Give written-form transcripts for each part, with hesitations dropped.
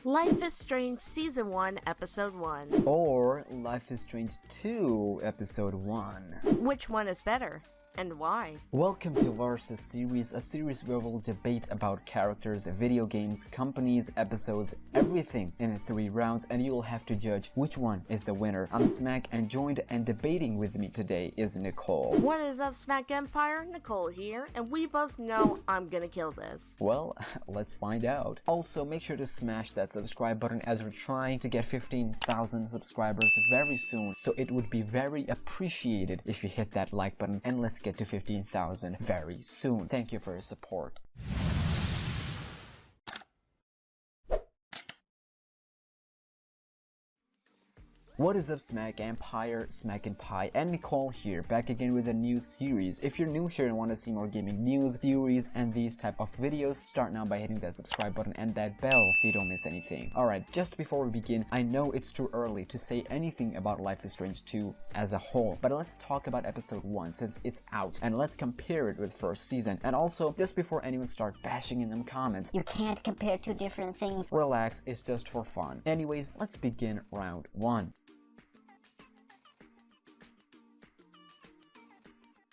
Life is Strange Season 1, Episode 1. Or Life is Strange 2, Episode 1. Which one is better? And why? Welcome to Versus Series, a series where we'll debate about characters, video games, companies, episodes, everything in 3 rounds, and you'll have to judge which one is the winner. I'm Smack, and joined and debating with me today is Nicole. What is up, SmackNPie? Nicole here, and we both know I'm gonna kill this. Well, let's find out. Also, make sure to smash that subscribe button as we're trying to get 15,000 subscribers very soon, so it would be very appreciated if you hit that like button, and let's get to 15,000 very soon. Thank you for your support. What is up, SmackNPie, and Nicole here, back again with a new series. If you're new here and want to see more gaming news, theories, and these type of videos, start now by hitting that subscribe button and that bell so you don't miss anything. Alright, just before we begin, I know it's too early to say anything about Life is Strange 2 as a whole, but let's talk about episode 1 since it's out, and let's compare it with first season. And also, just before anyone starts bashing in them comments, you can't compare 2 different things. Relax, it's just for fun. Anyways, let's begin round 1.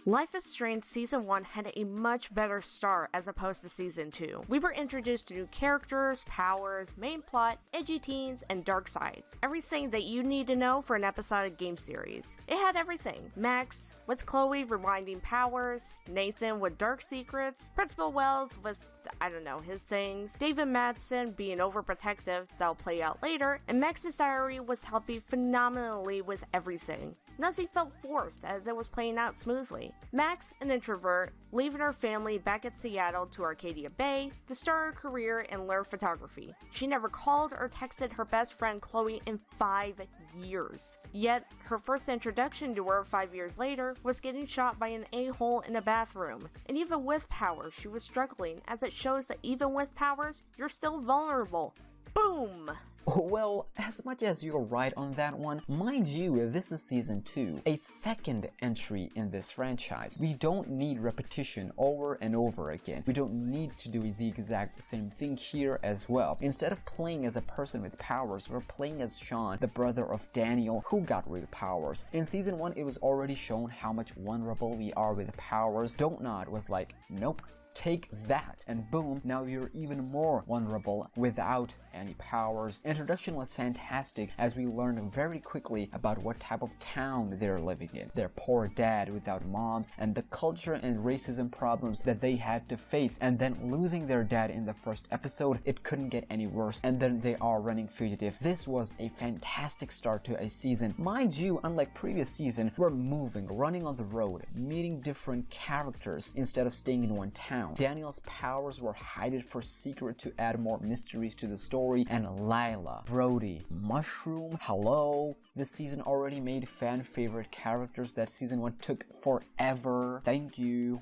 Life is Strange Season 1 had a much better start as opposed to Season 2. We were introduced to new characters, powers, main plot, edgy teens, and dark sides. Everything that you need to know for an episodic game series. It had everything. Max with Chloe rewinding powers, Nathan with dark secrets, Principal Wells with, I don't know, his things, David Madsen being overprotective, that'll play out later, and Max's diary was helping phenomenally with everything. Nothing felt forced as it was playing out smoothly. Max, an introvert, leaving her family back at Seattle to Arcadia Bay to start her career and learn photography. She never called or texted her best friend Chloe in 5 years. Yet, her first introduction to her 5 years later was getting shot by an a-hole in a bathroom. And even with powers, she was struggling, as it shows that even with powers, you're still vulnerable. Boom! Well, as much as you're right on that one, mind you, this is Season 2, a second entry in this franchise. We don't need repetition over and over again. We don't need to do the exact same thing here as well. Instead of playing as a person with powers, we're playing as Sean, the brother of Daniel, who got real powers. In Season 1, it was already shown how much vulnerable we are with powers. Don't Nod was like, nope. Take that, and boom, now you're even more vulnerable without any powers. Introduction was fantastic as we learned very quickly about what type of town they're living in, their poor dad without moms, and the culture and racism problems that they had to face. And then losing their dad in the first episode, it couldn't get any worse, and then they are running fugitive. This was a fantastic start to a season. Mind you, unlike previous season, we're moving, running on the road, meeting different characters instead of staying in one town. Daniel's powers were hidden for secret to add more mysteries to the story, and Lila, Brody, Mushroom, hello. This season already made fan favorite characters that Season 1 took forever. Thank you.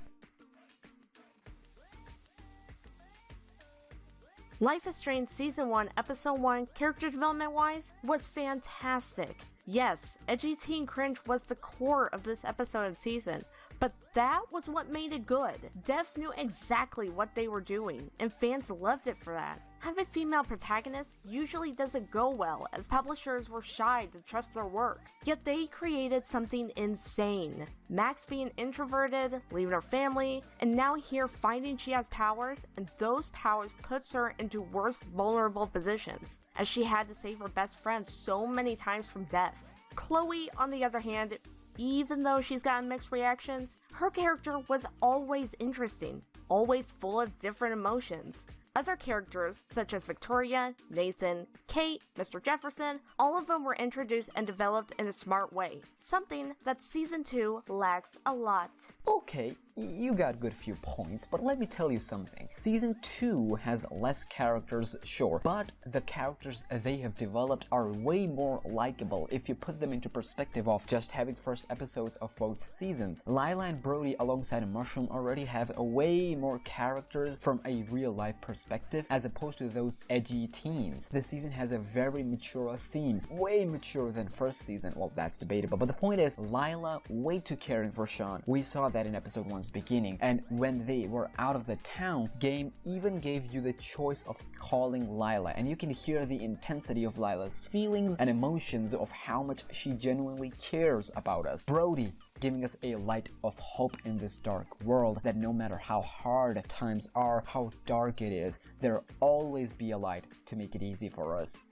Life is Strange Season 1, Episode 1, character development-wise, was fantastic. Yes, edgy teen cringe was the core of this episode and season, but that was what made it good. Devs knew exactly what they were doing, and fans loved it for that. Having female protagonists usually doesn't go well, as publishers were shy to trust their work. Yet they created something insane. Max being introverted, leaving her family, and now here finding she has powers, and those powers puts her into worse vulnerable positions, as she had to save her best friend so many times from death. Chloe, on the other hand, even though she's gotten mixed reactions, her character was always interesting, always full of different emotions. Other characters, such as Victoria, Nathan, Kate, Mr. Jefferson, all of them were introduced and developed in a smart way, something that Season 2 lacks a lot. Okay, you got good few points, but let me tell you something. Season 2 has less characters, sure, but the characters they have developed are way more likable if you put them into perspective of just having first episodes of both seasons. Lila and Brody alongside Mushroom already have a way more characters from a real-life perspective as opposed to those edgy teens. This season has a very mature theme, way mature than first season. Well, that's debatable, but the point is, Lila way too caring for Sean. We saw that in episode 1 Sean's beginning, and when they were out of the town, game even gave you the choice of calling Lila, and you can hear the intensity of Lila's feelings and emotions of how much she genuinely cares about us. Brody giving us a light of hope in this dark world, that no matter how hard times are, how dark it is, there'll always be a light to make it easy for us.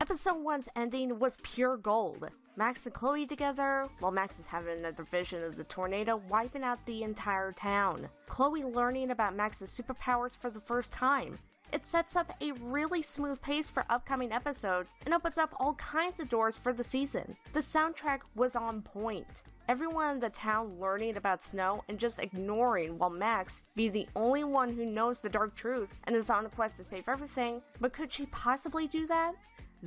Episode 1's ending was pure gold. Max and Chloe together, while Max is having another vision of the tornado wiping out the entire town. Chloe learning about Max's superpowers for the first time. It sets up a really smooth pace for upcoming episodes and opens up all kinds of doors for the season. The soundtrack was on point. Everyone in the town learning about Snow and just ignoring, while Max be the only one who knows the dark truth and is on a quest to save everything. But could she possibly do that?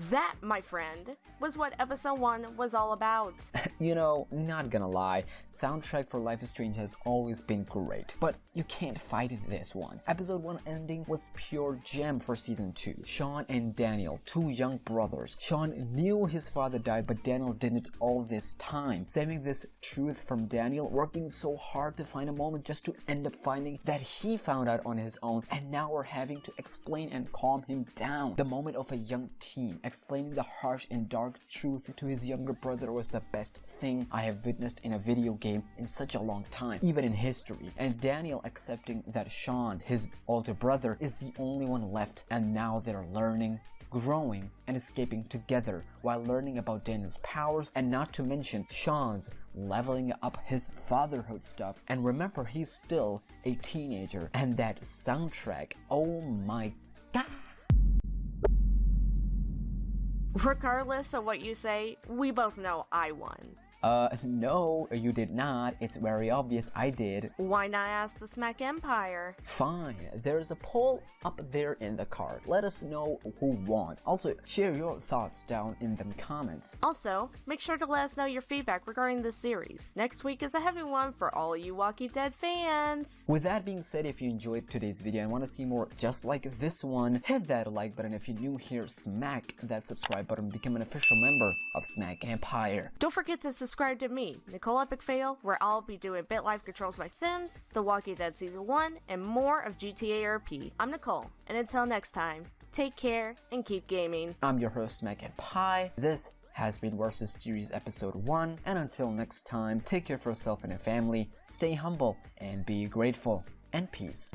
That, my friend, was what episode 1 was all about. You know, not gonna lie, soundtrack for Life is Strange has always been great, but you can't fight this one. Episode 1 ending was pure gem for season 2. Sean and Daniel, two young brothers. Sean knew his father died, but Daniel didn't all this time. Saving this truth from Daniel, working so hard to find a moment just to end up finding that he found out on his own, and now we're having to explain and calm him down. The moment of a young teen explaining the harsh and dark truth to his younger brother was the best thing I have witnessed in a video game in such a long time, even in history. And Daniel accepting that Sean, his older brother, is the only one left, and now they're learning, growing, and escaping together while learning about Daniel's powers, and not to mention Sean's leveling up his fatherhood stuff. And remember, he's still a teenager, and that soundtrack, oh my god. Regardless of what you say, we both know I won. No, you did not. It's very obvious I did. Why not ask the SmackNPie? Fine, there's a poll up there in the card. Let us know who won. Also, share your thoughts down in the comments. Also, make sure to let us know your feedback regarding this series. Next week is a heavy one for all you Walking Dead fans. With that being said, if you enjoyed today's video and want to see more just like this one, hit that like button. If you're new here, smack that subscribe button, become an official member of SmackNPie. Don't forget to subscribe to me, Nicole Epic Fail, where I'll be doing BitLife Controls by Sims, The Walking Dead Season 1, and more of GTA RP. I'm Nicole, and until next time, take care and keep gaming. I'm your host, SmackNPie. This has been Versus Series Episode 1, and until next time, take care of yourself and your family, stay humble, and be grateful, and peace.